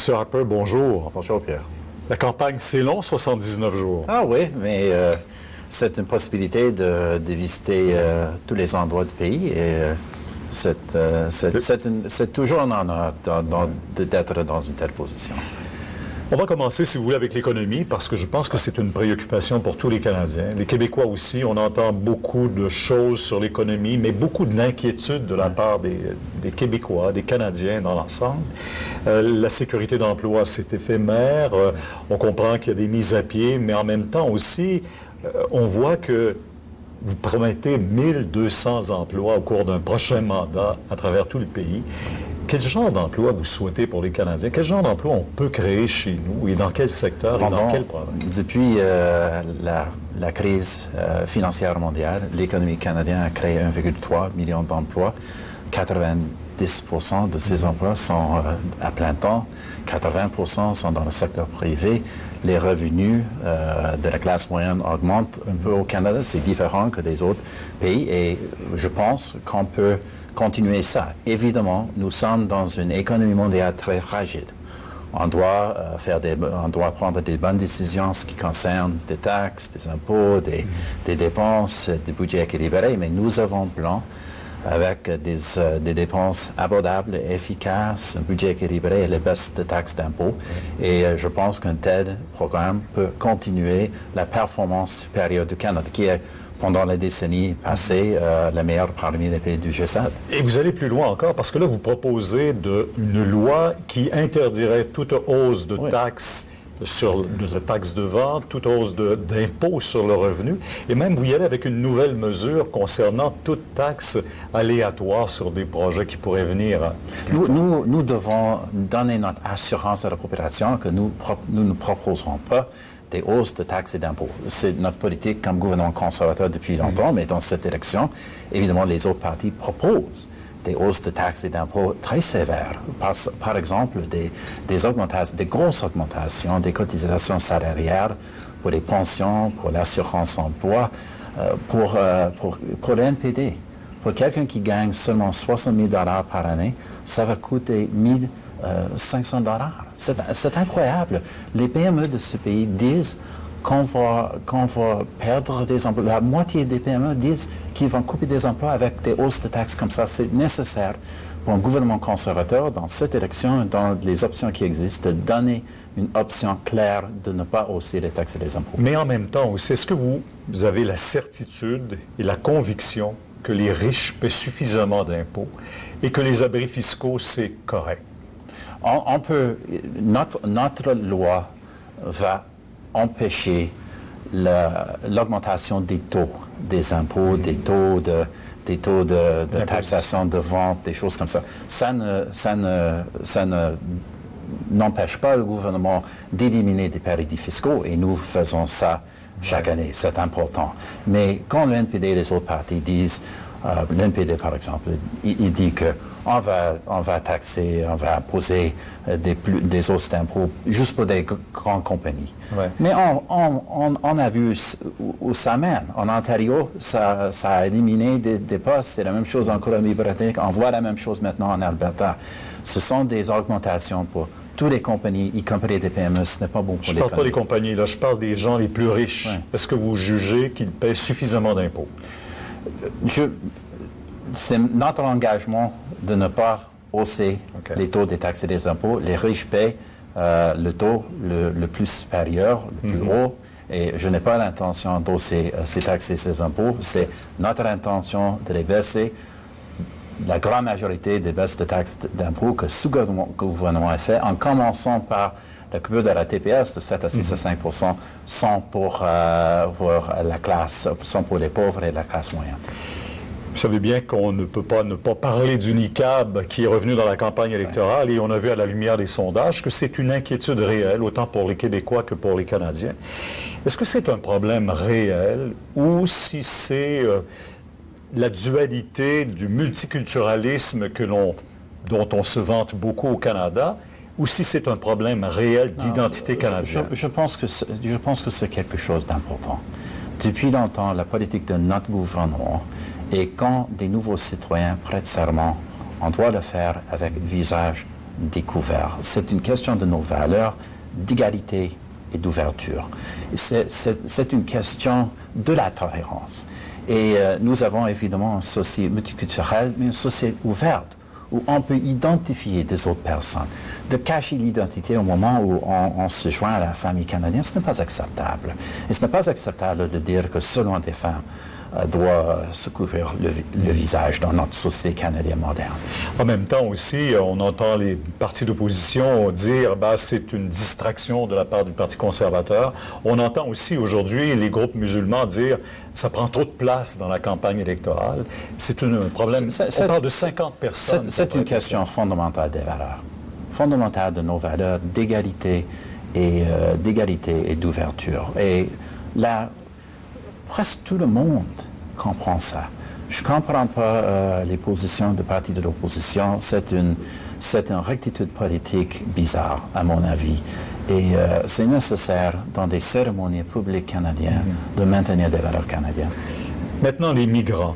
Monsieur Harper, bonjour. Bonjour Pierre. La campagne, c'est long, 79 jours. Ah oui, mais c'est une possibilité de visiter tous les endroits du pays et c'est toujours un honneur d'être dans une telle position. On va commencer, si vous voulez, avec l'économie, parce que je pense que c'est une préoccupation pour tous les Canadiens. Les Québécois aussi, on entend beaucoup de choses sur l'économie, mais beaucoup d'inquiétudes de la part des Québécois, des Canadiens dans l'ensemble. La sécurité d'emploi, c'est éphémère. On comprend qu'il y a des mises à pied, mais en même temps aussi, on voit que vous promettez 1200 emplois au cours d'un prochain mandat à travers tout le pays. Quel genre d'emploi vous souhaitez pour les Canadiens? Quel genre d'emploi on peut créer chez nous et dans quel secteur et dans quel province? Depuis la crise financière mondiale, l'économie canadienne a créé 1,3 million d'emplois. 90% de ces emplois sont à plein temps, 80% sont dans le secteur privé. Les revenus de la classe moyenne augmentent un peu au Canada. C'est différent que des autres pays et je pense qu'on peut continuer ça. Évidemment, nous sommes dans une économie mondiale très fragile. On doit prendre des bonnes décisions en ce qui concerne des taxes, des impôts, des dépenses, des budgets équilibrés, mais nous avons un plan avec des dépenses abordables, efficaces, un budget équilibré et les baisses de taxes d'impôts. Et je pense qu'un tel programme peut continuer la performance supérieure du Canada, qui est pendant les décennies passées, la meilleure parmi les pays du G7. Et vous allez plus loin encore, parce que là, vous proposez une loi qui interdirait toute hausse de taxes de taxes de vente, toute hausse d'impôts sur le revenu, et même vous y allez avec une nouvelle mesure concernant toute taxe aléatoire sur des projets qui pourraient venir. Nous devons donner notre assurance à la population que nous ne proposerons pas des hausses de taxes et d'impôts. C'est notre politique comme gouvernement conservateur depuis longtemps, mais dans cette élection, évidemment, les autres partis proposent des hausses de taxes et d'impôts très sévères. Par exemple, des grosses augmentations des cotisations salariales pour les pensions, pour l'assurance emploi, pour l'NPD. Pour quelqu'un qui gagne seulement 60 000 $ par année, ça va coûter 1 500 $. C'est incroyable. Les PME de ce pays disent qu'on va perdre des emplois. La moitié des PME disent qu'ils vont couper des emplois avec des hausses de taxes comme ça. C'est nécessaire pour un gouvernement conservateur, dans cette élection, dans les options qui existent, de donner une option claire de ne pas hausser les taxes et les impôts. Mais en même temps aussi, est-ce que vous avez la certitude et la conviction que les riches paient suffisamment d'impôts et que les abris fiscaux, c'est correct? Notre loi va empêcher l'augmentation des taux des impôts, des taux de taxation de vente, des choses comme ça. Ça n'empêche pas le gouvernement d'éliminer des paradis fiscaux et nous faisons ça chaque année. C'est important. Mais quand le NPD et les autres partis disent, l'NPD par exemple, il dit qu'on va taxer, on va imposer des hausses d'impôts juste pour des grandes compagnies. Ouais. Mais on a vu où ça mène. En Ontario, ça a éliminé des postes. C'est la même chose en Colombie-Britannique. On voit la même chose maintenant en Alberta. Ce sont des augmentations pour toutes les compagnies, y compris des PME. Ce n'est pas bon pour les compagnies. Je ne parle pas des compagnies, là. Je parle des gens les plus riches. Ouais. Est-ce que vous jugez qu'ils paient suffisamment d'impôts? C'est notre engagement de ne pas hausser les taux des taxes et des impôts. Les riches paient le taux le plus supérieur, le plus haut, et je n'ai pas l'intention d'hausser ces taxes et ces impôts. C'est notre intention de les baisser. La grande majorité des baisses de taxes d'impôts que ce gouvernement a fait, en commençant par la coupure de la TPS de 7 à 6 à 5 % sont pour la classe, sont pour les pauvres et la classe moyenne. Vous savez bien qu'on ne peut pas ne pas parler du NICAB qui est revenu dans la campagne électorale et on a vu à la lumière des sondages que c'est une inquiétude réelle, autant pour les Québécois que pour les Canadiens. Est-ce que c'est un problème réel ou si c'est la dualité du multiculturalisme dont on se vante beaucoup au Canada ou si c'est un problème réel d'identité canadienne? Je pense que c'est quelque chose d'important. Depuis longtemps, la politique de notre gouvernement et quand des nouveaux citoyens prêtent serment, on doit le faire avec visage découvert. C'est une question de nos valeurs d'égalité et d'ouverture. C'est une question de la tolérance. Et nous avons évidemment une société multiculturelle, mais une société ouverte, où on peut identifier des autres personnes. De cacher l'identité au moment où on se joint à la famille canadienne, ce n'est pas acceptable. Et ce n'est pas acceptable de dire que seulement des femmes doivent se couvrir le visage dans notre société canadienne moderne. En même temps aussi, on entend les partis d'opposition dire c'est une distraction de la part du Parti conservateur. On entend aussi aujourd'hui les groupes musulmans dire ça prend trop de place dans la campagne électorale. C'est un problème. On parle de 50 personnes. C'est une question fondamentale des valeurs, fondamentale de nos valeurs d'égalité et d'ouverture. Et là, presque tout le monde comprend ça. Je ne comprends pas les positions des partis de l'opposition. C'est une rectitude politique bizarre, à mon avis. Et c'est nécessaire, dans des cérémonies publiques canadiennes, de maintenir des valeurs canadiennes. Maintenant, les migrants.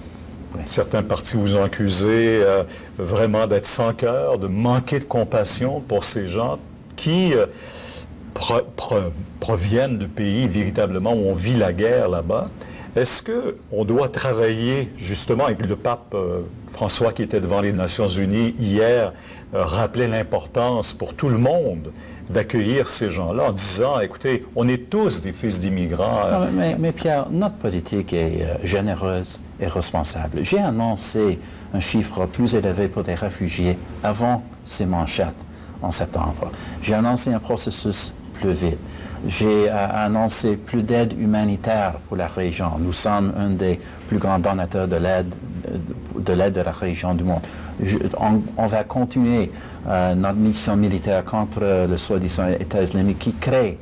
Oui. Certains partis vous ont accusé vraiment d'être sans cœur, de manquer de compassion pour ces gens qui proviennent de pays véritablement où on vit la guerre là-bas. Est-ce qu'on doit travailler justement avec le pape François qui était devant les Nations Unies hier, rappelait l'importance pour tout le monde d'accueillir ces gens-là en disant, écoutez, on est tous des fils d'immigrants. Mais Pierre, notre politique est généreuse et responsable. J'ai annoncé un chiffre plus élevé pour des réfugiés avant ces manchettes en septembre. J'ai annoncé un processus plus vite. J'ai annoncé plus d'aide humanitaire pour la région. Nous sommes un des plus grands donateurs de l'aide de la région du monde. On va continuer notre mission militaire contre le soi-disant État islamique qui crée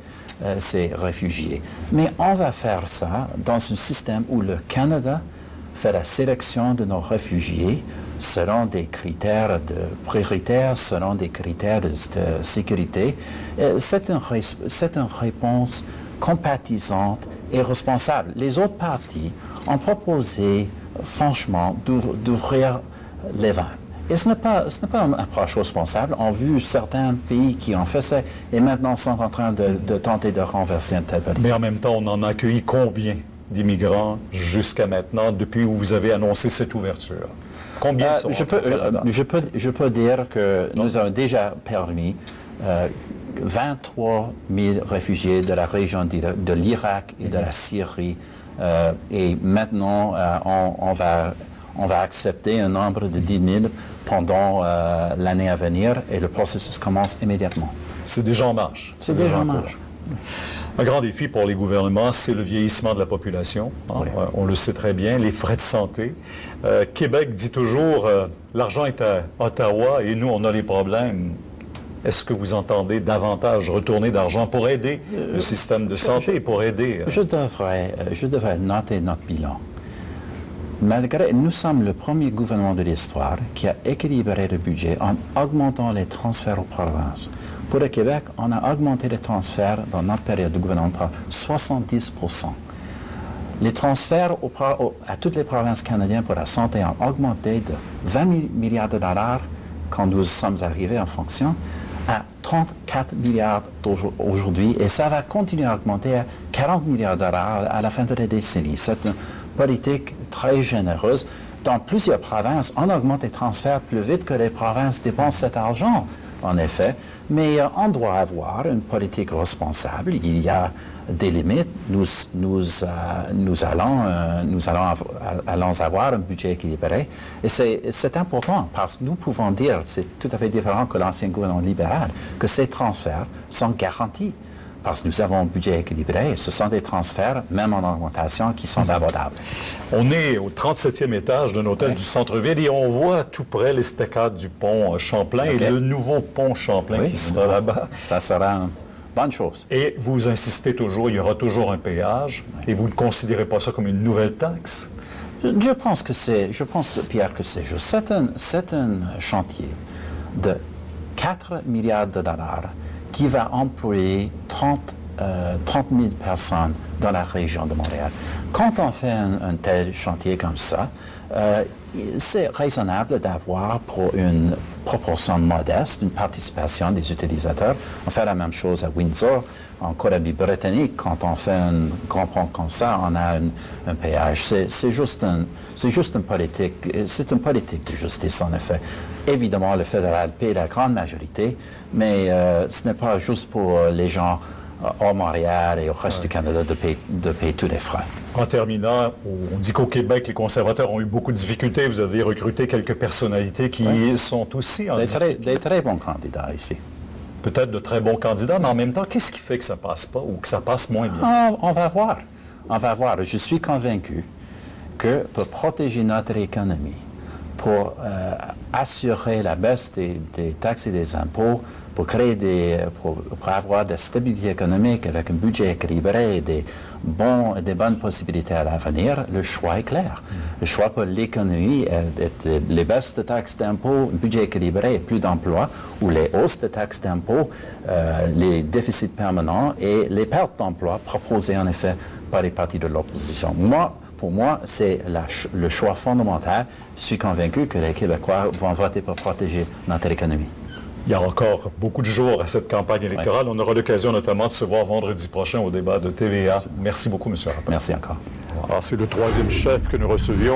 ces réfugiés. Mais on va faire ça dans un système où le Canada fait la sélection de nos réfugiés selon des critères prioritaires, selon des critères de sécurité. C'est une réponse compatisante et responsable. Les autres partis ont proposé, franchement, d'ouvrir les vannes. Et ce n'est pas une approche responsable. On a vu certains pays qui ont fait ça et maintenant sont en train de tenter de renverser un tel politique. Mais en même temps, on en a accueilli combien d'immigrants jusqu'à maintenant, depuis où vous avez annoncé cette ouverture? Combien sont je peux dire que nous avons déjà permis 23 000 réfugiés de la région de l'Irak et de la Syrie. Et maintenant, on va accepter un nombre de 10 000 pendant l'année à venir et le processus commence immédiatement. C'est déjà en marche. C'est déjà en marche. Un grand défi pour les gouvernements, c'est le vieillissement de la population. Oui. On le sait très bien, les frais de santé. Québec dit toujours, l'argent est à Ottawa et nous, on a les problèmes. Est-ce que vous entendez davantage retourner d'argent pour aider le système de santé et pour aider... Je devrais noter notre bilan. Nous sommes le premier gouvernement de l'histoire qui a équilibré le budget en augmentant les transferts aux provinces. Pour le Québec, on a augmenté les transferts dans notre période de gouvernement par 70%. Les transferts à toutes les provinces canadiennes pour la santé ont augmenté de 20 milliards de dollars quand nous sommes arrivés en fonction à 34 milliards aujourd'hui et ça va continuer à augmenter à 40 milliards de dollars à la fin de la décennie. C'est une politique très généreuse. Dans plusieurs provinces, on augmente les transferts plus vite que les provinces dépensent cet argent. En effet, mais on doit avoir une politique responsable. Il y a des limites. Nous allons avoir un budget équilibré. Et c'est important parce que nous pouvons dire, c'est tout à fait différent que l'ancien gouvernement libéral, que ces transferts sont garantis. Parce que nous avons un budget équilibré. Ce sont des transferts, même en augmentation, qui sont abordables. On est au 37e étage d'un hôtel du centre-ville et on voit tout près les steccades du pont Champlain et le nouveau pont Champlain qui sera là-bas. Ça sera une bonne chose. Et vous insistez toujours, il y aura toujours un péage et vous ne considérez pas ça comme une nouvelle taxe? Je pense, Pierre, que c'est juste. C'est un chantier de 4 milliards de dollars qui va employer 30 000 personnes dans la région de Montréal. Quand on fait un tel chantier comme ça, c'est raisonnable d'avoir pour une proportion modeste une participation des utilisateurs. On fait la même chose à Windsor, en Colombie-Britannique. Quand on fait un grand pont comme ça, on a un péage. C'est juste une politique. C'est une politique de justice, en effet. Évidemment, le fédéral paie la grande majorité, mais ce n'est pas juste pour les gens hors Montréal et au reste du Canada de payer tous les frais. En terminant, on dit qu'au Québec, les conservateurs ont eu beaucoup de difficultés. Vous avez recruté quelques personnalités qui sont aussi en difficulté. Des très bons candidats ici. Peut-être de très bons candidats, mais en même temps, qu'est-ce qui fait que ça passe pas ou que ça passe moins bien? On va voir. On va voir. Je suis convaincu que pour protéger notre économie, pour assurer la baisse des taxes et des impôts, pour avoir de la stabilité économique avec un budget équilibré et des bonnes possibilités à l'avenir, le choix est clair. Le choix pour l'économie est les baisses de taxes d'impôts, un budget équilibré et plus d'emplois, ou les hausses de taxes d'impôts, les déficits permanents et les pertes d'emplois proposées en effet par les partis de l'opposition. Pour moi, c'est le choix fondamental. Je suis convaincu que les Québécois vont voter pour protéger notre économie. Il y a encore beaucoup de jours à cette campagne électorale. On aura l'occasion notamment de se voir vendredi prochain au débat de TVA. Merci beaucoup, M. Rapin. Merci encore. Alors, c'est le troisième chef que nous recevions.